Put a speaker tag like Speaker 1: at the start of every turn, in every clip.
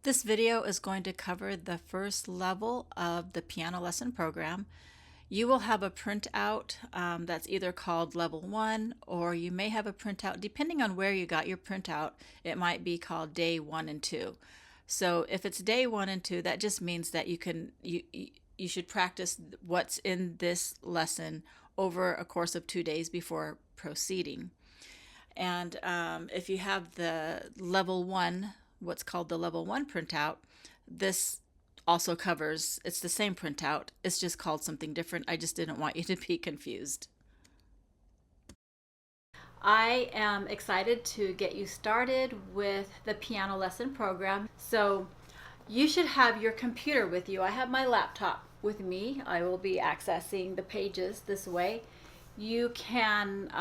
Speaker 1: This video is going to cover the first level of the piano lesson program. You will have a printout that's either called level 1, or you may have a printout, depending on where you got your printout, it might be called day 1 and 2. So if it's day 1 and 2, that just means that you should practice what's in this lesson over a course of 2 days before proceeding. And if you have the level 1, what's called the level 1 printout, this also covers, it's the same printout, it's just called something different. I just didn't want you to be confused. I am excited to get you started with the piano lesson program. So you should have your computer with you. I have my laptop with me. I will be accessing the pages this way. You can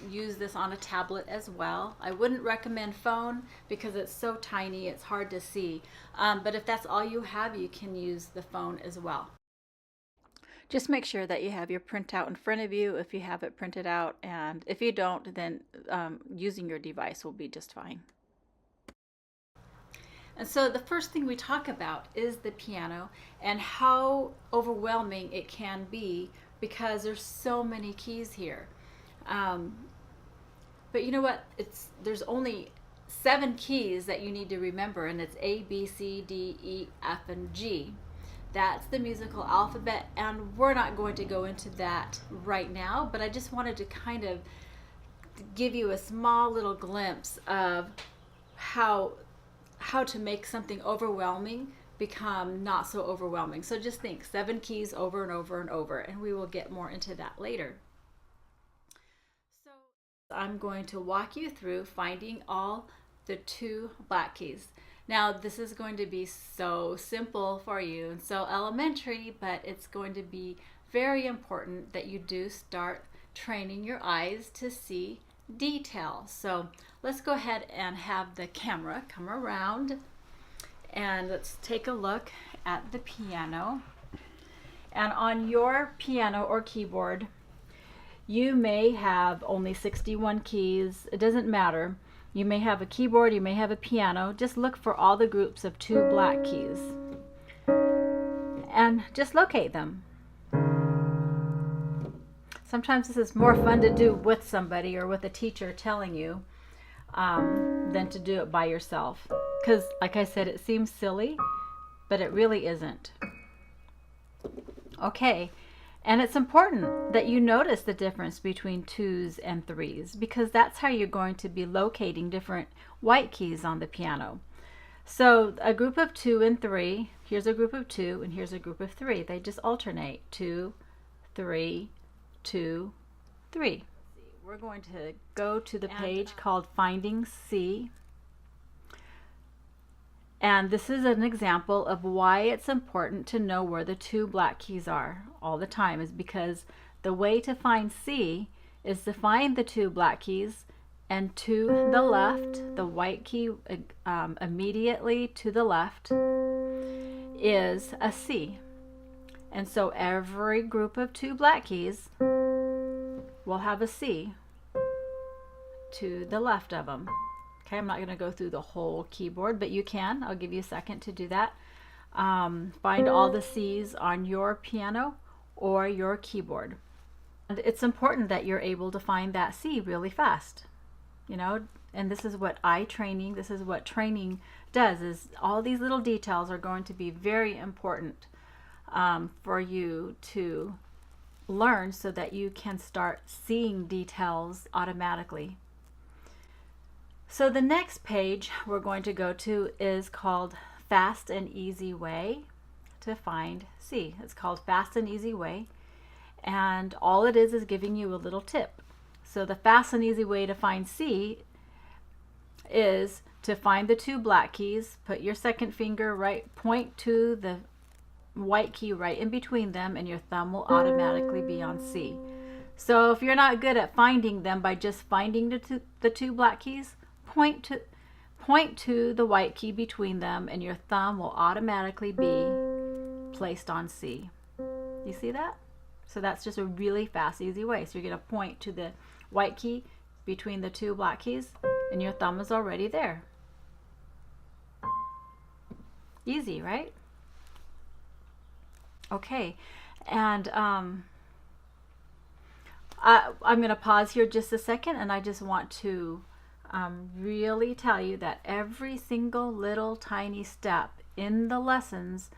Speaker 1: use this on a tablet as well. I wouldn't recommend phone because it's so tiny, it's hard to see. But if that's all you have, you can use the phone as well. Just make sure that you have your printout in front of you if you have it printed out, and if you don't, then using your device will be just fine. And so the first thing we talk about is the piano and how overwhelming it can be because there's so many keys here. But you know what? There's only 7 keys that you need to remember, and it's A, B, C, D, E, F, and G. That's the musical alphabet, and we're not going to go into that right now, but I just wanted to kind of give you a small little glimpse of how to make something overwhelming become not so overwhelming. So just think 7 keys over and over and over, and we will get more into that later. So I'm going to walk you through finding all the 2 black keys. Now this is going to be so simple for you and so elementary, but it's going to be very important that you do start training your eyes to see detail. So let's go ahead and have the camera come around and let's take a look at the piano. And on your piano or keyboard, you may have only 61 keys. It doesn't matter. You may have a keyboard, you may have a piano. Just look for all the groups of 2 black keys and just locate them. Sometimes this is more fun to do with somebody or with a teacher telling you than to do it by yourself. Because, like I said, it seems silly, but it really isn't. Okay, and it's important that you notice the difference between 2s and 3s, because that's how you're going to be locating different white keys on the piano. So a group of 2 and 3, here's a group of 2 and here's a group of 3. They just alternate 2, 3, 2, 3. We're going to go to the page called Finding C. And this is an example of why it's important to know where the 2 black keys are all the time, is because the way to find C is to find the 2 black keys, and to the left, the white key immediately to the left is a C. And so every group of 2 black keys will have a C to the left of them. Okay, I'm not going to go through the whole keyboard, but you can. I'll give you a second to do that. Find all the C's on your piano or your keyboard. And it's important that you're able to find that C really fast. You know, and this is what this is what training does, is all these little details are going to be very important for you to learn so that you can start seeing details automatically. So the next page we're going to go to is called Fast and Easy Way to Find C. It's called Fast and Easy Way, and all it is giving you a little tip. So the fast and easy way to find C is to find the 2 black keys, put your second finger point to the white key right in between them, and your thumb will automatically be on C. So if you're not good at finding them by just finding the 2 black keys, point to the white key between them, and your thumb will automatically be placed on C. You see that? So that's just a really fast, easy way. So you're going to point to the white key between the 2 black keys, and your thumb is already there. Easy, right? Okay, and I'm going to pause here just a second, and I just want to really tell you that every single little tiny step in the lessons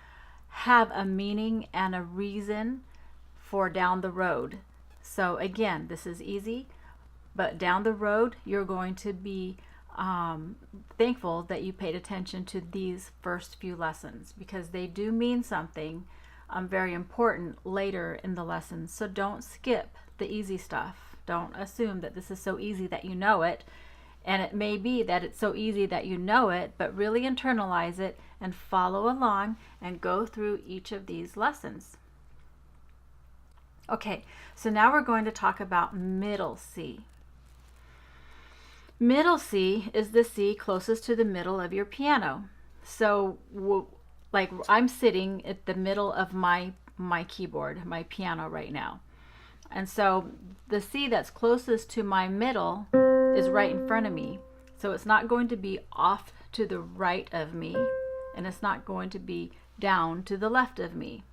Speaker 1: have a meaning and a reason for down the road. So again, this is easy, but down the road, you're going to be thankful that you paid attention to these first few lessons, because they do mean something very important later in the lessons. So don't skip the easy stuff. Don't assume that this is so easy that you know it. And it may be that it's so easy that you know it, but really internalize it and follow along and go through each of these lessons. Okay, so now we're going to talk about middle C. Middle C is the C closest to the middle of your piano. So like I'm sitting at the middle of my keyboard, my piano right now. And so the C that's closest to my middle is right in front of me. So it's not going to be off to the right of me, and it's not going to be down to the left of me.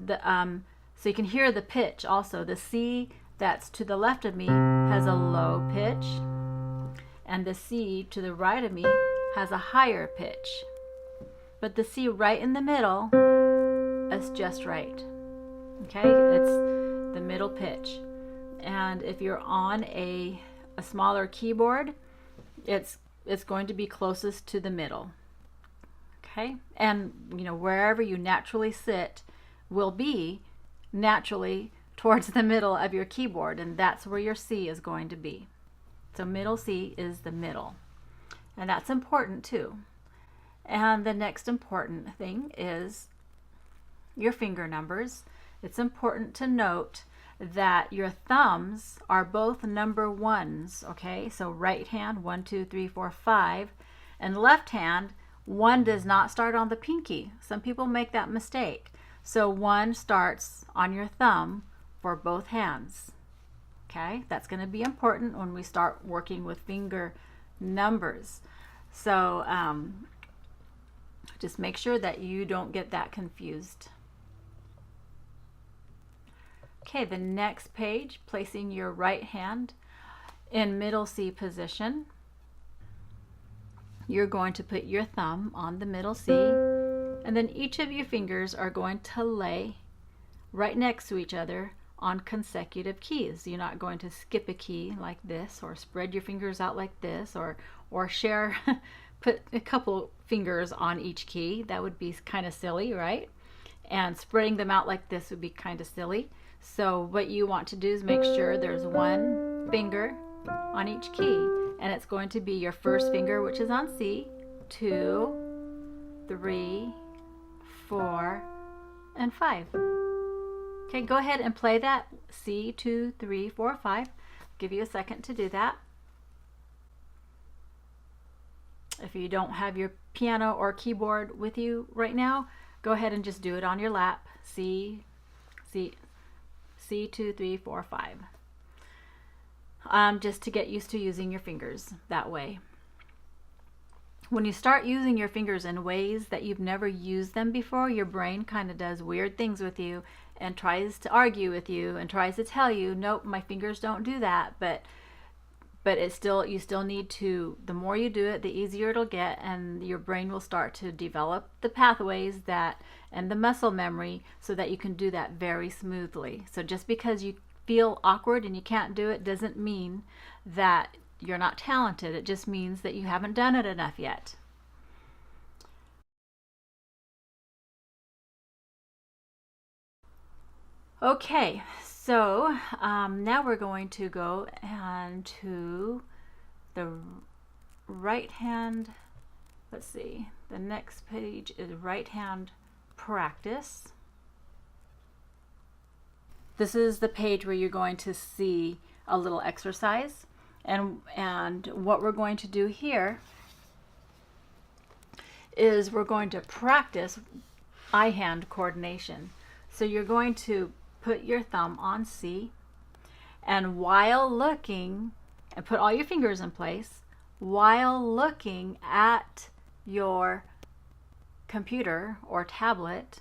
Speaker 1: So you can hear the pitch also. The C that's to the left of me has a low pitch, and the C to the right of me has a higher pitch. But the C right in the middle is just right. Okay, it's the middle pitch. And if you're on a smaller keyboard, it's going to be closest to the middle. Okay, and wherever you naturally sit will be naturally towards the middle of your keyboard, and that's where your C is going to be. So middle C is the middle, and that's important too. And the next important thing is your finger numbers. It's important to note that your thumbs are both number ones, okay? So right hand, 1, 2, 3, 4, 5, and left hand, 1 does not start on the pinky. Some people make that mistake. So 1 starts on your thumb for both hands, okay? That's going to be important when we start working with finger numbers. So just make sure that you don't get that confused. Okay, the next page, placing your right hand in middle C position. You're going to put your thumb on the middle C, and then each of your fingers are going to lay right next to each other on consecutive keys. You're not going to skip a key like this, or spread your fingers out like this, or share, put a couple fingers on each key. That would be kind of silly, right? And spreading them out like this would be kind of silly. So what you want to do is make sure there's 1 finger on each key, and it's going to be your first finger, which is on C, 2, 3, 4, and 5. Okay, go ahead and play that C, 2, 3, 4, 5. Give you a second to do that. If you don't have your piano or keyboard with you right now, go ahead and just do it on your lap. C, 2, 3, 4, 5. Just to get used to using your fingers that way. When you start using your fingers in ways that you've never used them before, your brain kind of does weird things with you and tries to argue with you and tries to tell you, nope, my fingers don't do that. But you still need to, the more you do it, the easier it'll get, and your brain will start to develop the pathways and the muscle memory so that you can do that very smoothly. So just because you feel awkward and you can't do it doesn't mean that you're not talented. It just means that you haven't done it enough yet. Okay, so now we're going to go and to the right hand. Let's see, the next page is right hand practice. This is the page where you're going to see a little exercise, and what we're going to do here is we're going to practice eye-hand coordination. So you're going to put your thumb on C, and while looking, and put all your fingers in place, while looking at your computer or tablet,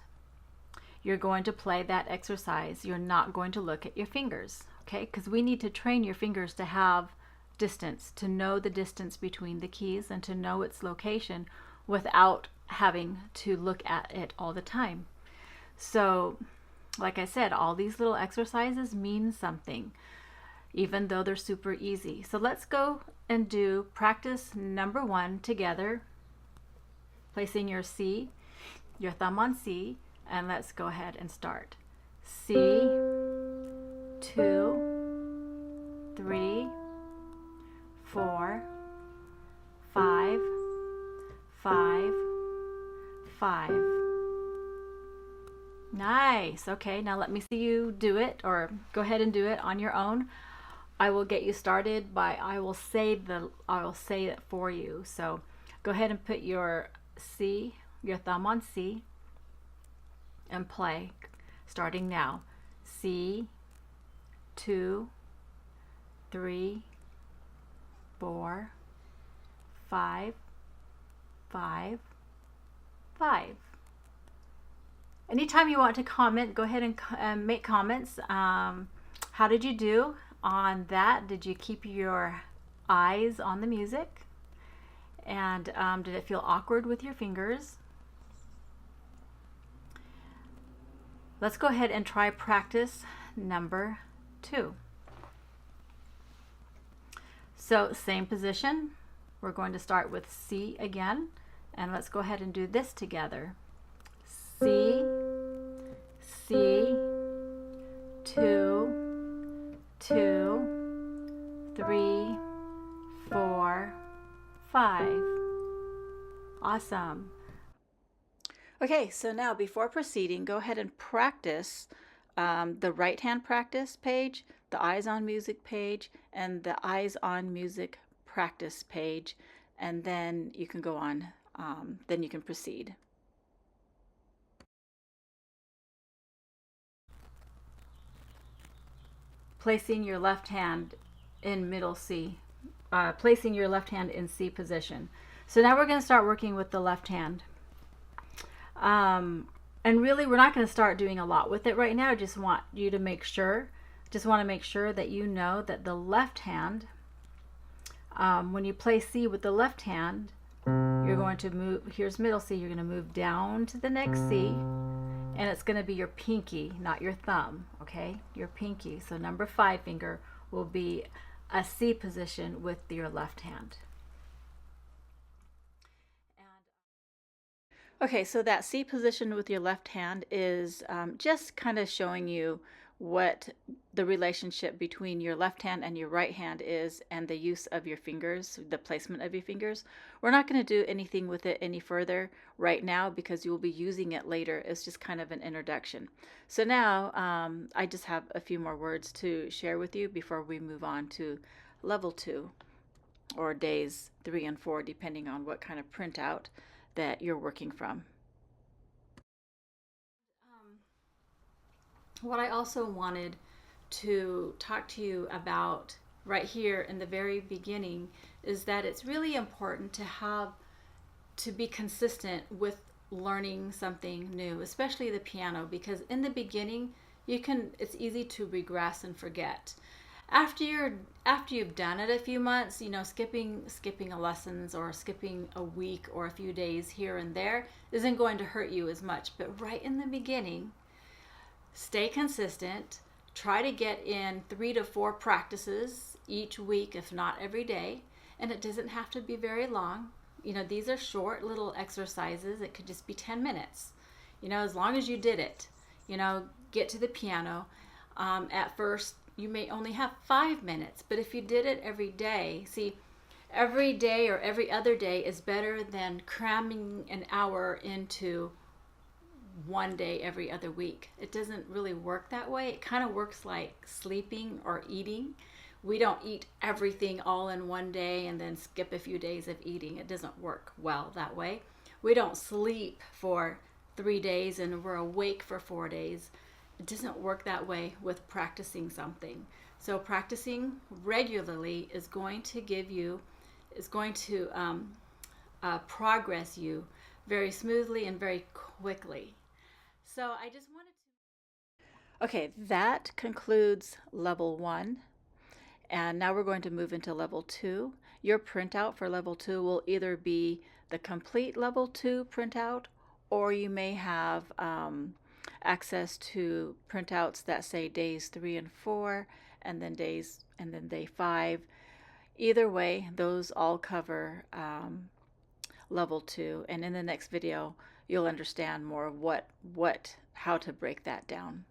Speaker 1: you're going to play that exercise. You're not going to look at your fingers, okay? Because we need to train your fingers to have distance, to know the distance between the keys and to know its location without having to look at it all the time. So, like I said, all these little exercises mean something, even though they're super easy. So let's go and do practice number 1 together, placing your C, your thumb on C, and let's go ahead and start. C, 2, 3, 4, 5, 5, 5. Nice. Okay, now let me see you do it, or go ahead and do it on your own. I will get you started by I will say it for you. So go ahead and put your C, your thumb on C, and play, starting now. C, 2, 3, 4, 5, 5, 5. Anytime you want to comment, go ahead and make comments. How did you do on that? Did you keep your eyes on the music? And did it feel awkward with your fingers? Let's go ahead and try practice number 2. So same position. We're going to start with C again, and let's go ahead and do this together. C, C, 2, 2, 3, 4, 5. Awesome. Okay, so now before proceeding, go ahead and practice the right hand practice page, the Eyes on Music page, and the Eyes on Music practice page, and then you can go on, then you can proceed. Placing your left hand in middle C, placing your left hand in C position. So now we're going to start working with the left hand. And really, we're not going to start doing a lot with it right now. I just want you to make sure, that you know that the left hand, when you play C with the left hand, you're going to move, here's middle C, you're going to move down to the next C, and it's going to be your pinky, not your thumb, okay? Your pinky. So number 5 finger will be a C position with your left hand. Okay, so that C position with your left hand is just kind of showing you what the relationship between your left hand and your right hand is, and the use of your fingers, the placement of your fingers. We're not going to do anything with it any further right now because you will be using it later. It's just kind of an introduction. So now I just have a few more words to share with you before we move on to level 2, or days 3 and 4, depending on what kind of printout that you're working from. What I also wanted to talk to you about right here in the very beginning is that it's really important to be consistent with learning something new, especially the piano, because in the beginning it's easy to regress and forget. After you've done it a few months, skipping a lessons or skipping a week or a few days here and there isn't going to hurt you as much. But right in the beginning, stay consistent. Try to get in 3 to 4 practices each week, if not every day. And it doesn't have to be very long. These are short little exercises. It could just be 10 minutes. As long as you did it, get to the piano. At first, you may only have 5 minutes, but if you did it every day, see, every day or every other day is better than cramming an hour into one day every other week. It doesn't really work that way. It kind of works like sleeping or eating. We don't eat everything all in one day and then skip a few days of eating. It doesn't work well that way. We don't sleep for 3 days and we're awake for 4 days. It doesn't work that way with practicing something. So practicing regularly is going to progress you very smoothly and very quickly. So I just wanted to... Okay, that concludes level 1. And now we're going to move into level 2. Your printout for level 2 will either be the complete level 2 printout, or you may have access to printouts that say days 3 and 4, and then day 5. Either way, those all cover level 2. And in the next video, you'll understand more of how to break that down.